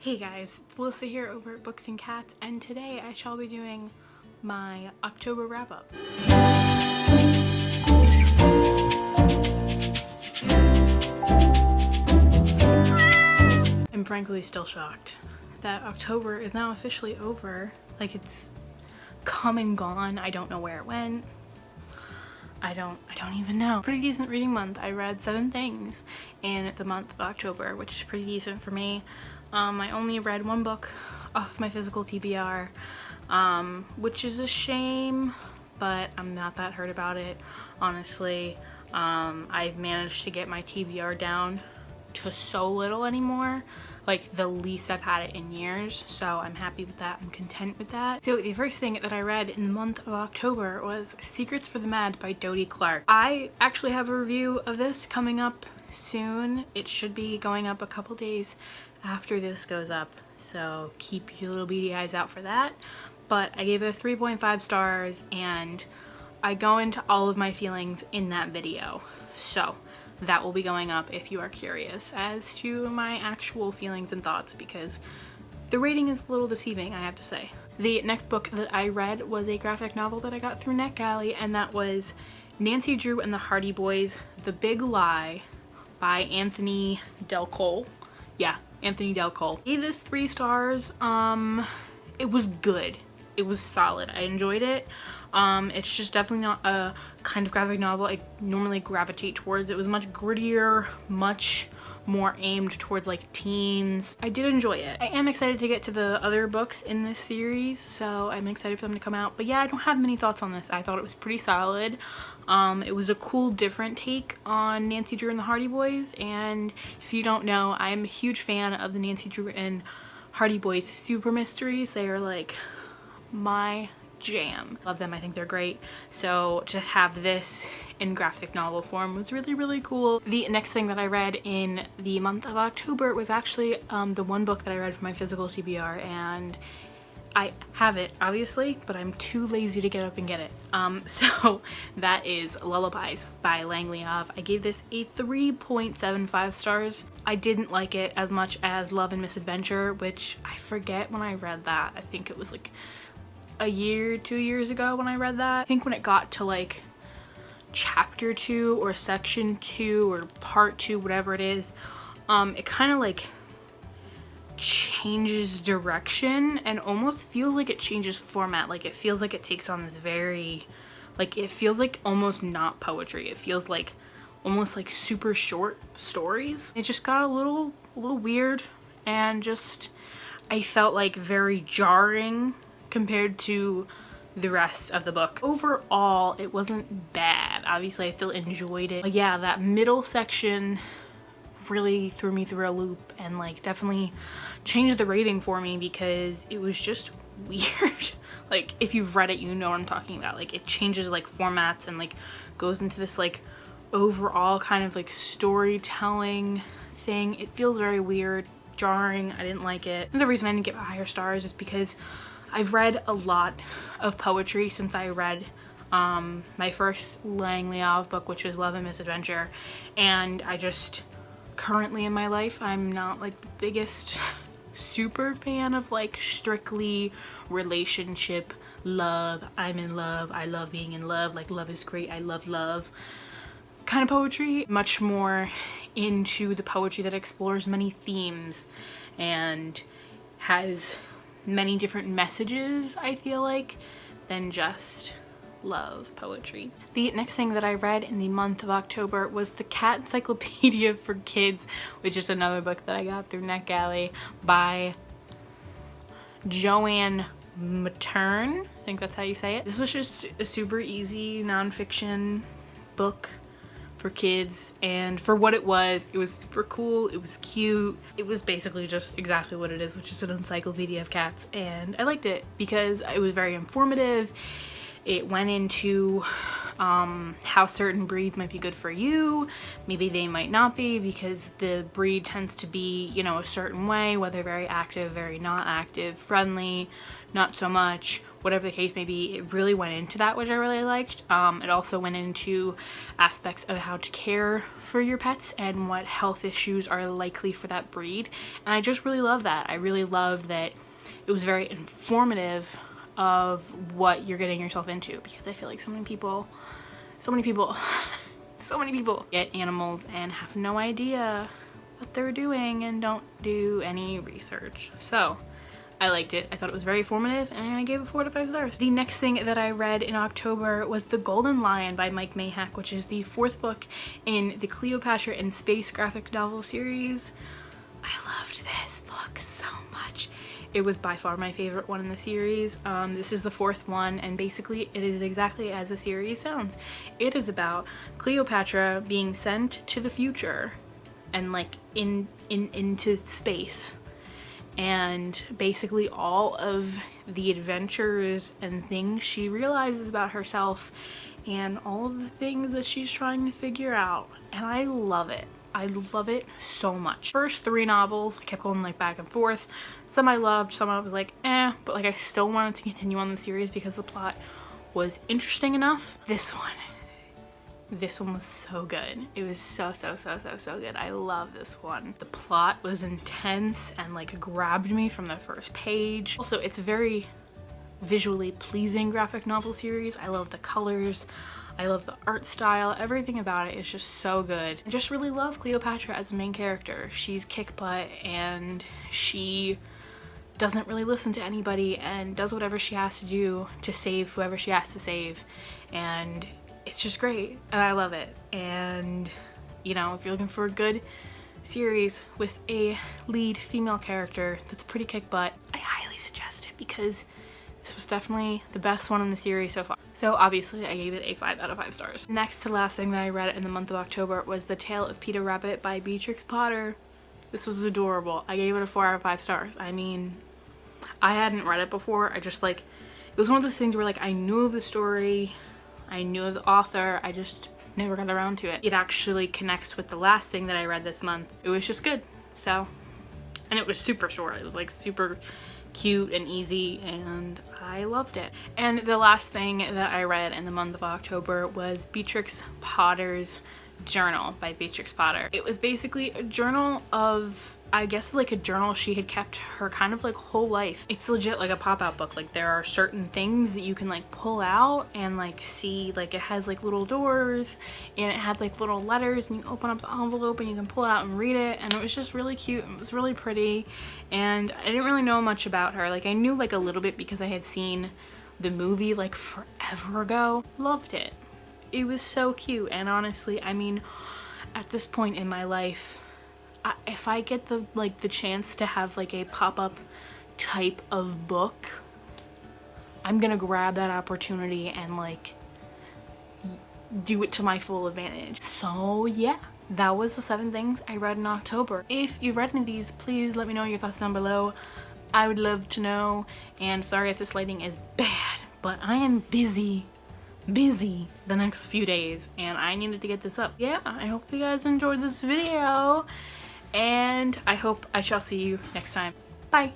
Hey guys, it's Alyssa here over at Books and Cats, and today I shall be doing my October wrap-up. I'm frankly still shocked that October is now officially over. Like, it's come and gone. I don't know where it went. I don't even know. Pretty decent reading month. I read 7 things in the month of October, which is pretty decent for me. I only read 1 book off my physical TBR, which is a shame, but I'm not that hurt about it, honestly. I've managed to get my TBR down to so little anymore, like the least I've had it in years, so I'm happy with that. I'm content with that. So the first thing that I read in the month of October was Secrets for the Mad by Dodie Clark. I actually have a review of this coming up soon. It should be going up a couple days after this goes up, so keep your little beady eyes out for that. But I gave it 3.5 stars, and I go into all of my feelings in that video, so that will be going up if you are curious as to my actual feelings and thoughts, because the rating is a little deceiving, I have to say. The next book that I read was a graphic novel that I got through NetGalley, and that was Nancy Drew and the Hardy Boys, The Big Lie by Anthony Del Cole. Yeah, Anthony Del Cole. I gave this 3 stars. It was good. It was solid. I enjoyed it. It's just definitely not a kind of graphic novel I normally gravitate towards. It was much grittier, much more aimed towards like teens. I did enjoy it. I am excited to get to the other books in this series, so I'm excited for them to come out. But yeah, I don't have many thoughts on this. I thought it was pretty solid. It was a cool, different take on Nancy Drew and the Hardy Boys, and if you don't know, I'm a huge fan of the Nancy Drew and Hardy Boys super mysteries. They are like my jam. Love them. I think they're great. So to have this in graphic novel form was really, really cool. The next thing that I read in the month of October was actually the 1 book that I read for my physical TBR, and I have it obviously, but I'm too lazy to get up and get it. So that is Lullabies by Langley Ove. I gave this a 3.75 stars. I didn't like it as much as Love and Misadventure, which I forget when I read that. I think it was like a year, 2 years ago when I read that. I think when it got to like chapter 2 or section 2 or part 2, whatever it is, it kind of like changes direction and almost feels like it changes format. Like it feels like it takes on this very, like it feels like almost not poetry. It feels like almost like super short stories. It just got a little weird, and just I felt like very jarring compared to the rest of the book. Overall, it wasn't bad. Obviously, I still enjoyed it. But yeah, that middle section really threw me through a loop and like definitely changed the rating for me, because it was just weird. Like if you've read it, you know what I'm talking about. Like it changes like formats and like goes into this like overall kind of like storytelling thing. It feels very weird, jarring. I didn't like it. And the reason I didn't give it higher stars is because I've read a lot of poetry since I read my first Langley Ove book, which was Love and Misadventure, and I just currently in my life I'm not like the biggest super fan of like strictly relationship love, I'm in love, I love being in love, like love is great, I love love kind of poetry. Much more into the poetry that explores many themes and has many different messages, I feel like, than just love poetry. The next thing that I read in the month of October was The Cat Encyclopedia for Kids, which is another book that I got through NetGalley by Joanne Matern. I think that's how you say it. This was just a super easy nonfiction book for kids, and for what it was super cool. It was cute. It was basically just exactly what it is, which is an encyclopedia of cats, and I liked it because it was very informative. It went into how certain breeds might be good for you. Maybe they might not be, because the breed tends to be, you know, a certain way, whether very active, very not active, friendly, not so much, whatever the case may be. It really went into that, which I really liked. It also went into aspects of how to care for your pets and what health issues are likely for that breed. And I just really love that. I really love that it was very informative of what you're getting yourself into, because I feel like so many people get animals and have no idea what they're doing and don't do any research. So I liked it. I thought it was very informative, and I gave it 4 out of 5 stars. The next thing that I read in October was The Golden Lion by Mike Mayhack, which is the 4th book in the Cleopatra in Space graphic novel series. I loved this book so much. It was by far my favorite one in the series. This is the 4th one, and basically it is exactly as the series sounds. It is about Cleopatra being sent to the future and like into space, and basically all of the adventures and things she realizes about herself and all of the things that she's trying to figure out. And I love it. I love it so much. First 3 novels, I kept going like back and forth. Some I loved, some I was like, eh, but like I still wanted to continue on the series because the plot was interesting enough. This one was so good. It was so good. I love this one. The plot was intense and like grabbed me from the first page. Also, it's a very visually pleasing graphic novel series. I love the colors. I love the art style. Everything about it is just so good. I just really love Cleopatra as a main character. She's kick butt, and she doesn't really listen to anybody and does whatever she has to do to save whoever she has to save. And it's just great, and I love it. And you know, if you're looking for a good series with a lead female character that's pretty kick butt, I highly suggest it, because this was definitely the best one in the series so far. So obviously I gave it a 5 out of 5 stars. Next to last thing that I read in the month of October was The Tale of Peter Rabbit by Beatrix Potter. This was adorable. I gave it a 4 out of 5 stars. I mean, I hadn't read it before. I just like, it was one of those things where like I knew of the story, I knew of the author, I just never got around to it. It actually connects with the last thing that I read this month. It was just good. So, and it was super short. It was like super cute and easy, and I loved it. And the last thing that I read in the month of October was Beatrix Potter's Journal by Beatrix Potter. It was basically a journal of, I guess, like a journal she had kept her kind of like whole life. It's legit like a pop-out book. Like there are certain things that you can like pull out and like see, like it has like little doors and it had like little letters, and you open up the envelope and you can pull it out and read it, and it was just really cute. It was really pretty, and I didn't really know much about her. Like I knew like a little bit because I had seen the movie like forever ago. Loved it. It was so cute, and honestly, I mean, at this point in my life, if I get the chance to have like a pop-up type of book, I'm gonna grab that opportunity and like do it to my full advantage. So yeah, that was the 7 things I read in October. If you've read any of these, please let me know your thoughts down below. I would love to know. And sorry if this lighting is bad, but I am busy the next few days and I needed to get this up. Yeah, I hope you guys enjoyed this video, and I hope I shall see you next time. Bye.